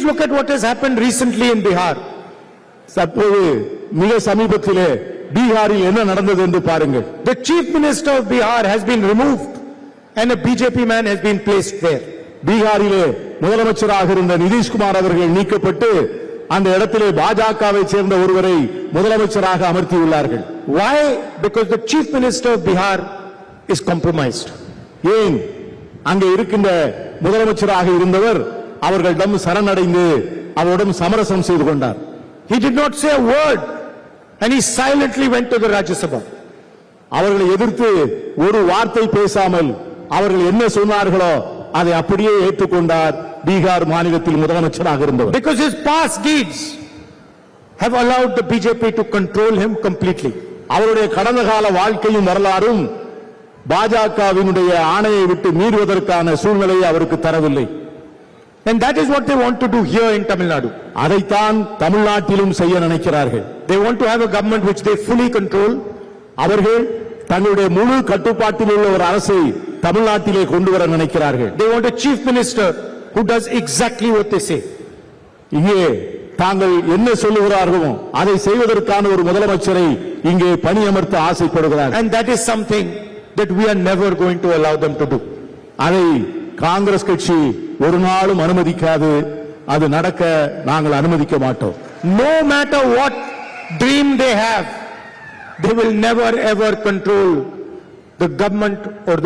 Please look at what has happened recently in Bihar. தற்போது மிக சமீபத்திலே பீகாரில் என்ன நடந்தது என்று பாருங்கள். The chief minister of Bihar has been removed and a BJP man has been placed there. பீகாரிலே முதலமைச்சராக இருந்த நிதிஷ்குமார் அவர்கள் நீக்கப்பட்டு அந்த இடத்திலே பாஜகவை சேர்ந்த ஒருவரை முதலமைச்சராக அமர்த்தியுள்ளார்கள். Why? Because the chief minister of Bihar is compromised. ஏன்? அங்கே இருக்கின்ற முதலமைச்சராக இருந்தவர் அவர்களிடம் சரணடைந்து அவரிடம் சமரசம் செய்து கொண்டார். He did not say a word and he silently went to the Rajya Sabha. அவர்களை எதிர்த்து ஒரு வார்த்தை பேசாமல் அவர்கள் என்ன சொன்னார்களோ அதை அப்படியே ஏற்றுக்கொண்டார் பீகார் மாநிலத்தில் முதலமைச்சராக இருந்தவர். Because his past deeds have allowed the BJP to control him completely. அவருடைய கடந்த கால வாழ்க்கையும் வரலாறும் பாஜகவினுடைய ஆணையை விட்டு மீறுவதற்கான சூழ்நிலையை அவருக்கு தரவில்லை. And that is what they want to do here in Tamil Nadu. அதைத்தான் தமிழ்நாட்டிலும் செய்ய நினைக்கிறார்கள். They want to have a government which they fully control. அவர்கள் தங்களுடைய முழு கட்டுப்பாட்டில் உள்ள ஒரு அரசை தமிழ்நாட்டிலே கொண்டு வர நினைக்கிறார்கள். They want a chief minister who does exactly what they say. இங்கே தாங்கள் என்ன சொல்லுகிறார்களோ அதை செய்வதற்கான ஒரு முதலமைச்சரை இங்கே பணியமர்த்த ஆசைப்படுகிறார்கள். And that is something that we are never going to allow them to do. அதை காங்கிரஸ் கட்சி ஒரு நாளும் அனுமதிக்காது. அது நடக்க நாங்கள் அனுமதிக்க மாட்டோம். No matter what dream they have, they will never ever control the government or the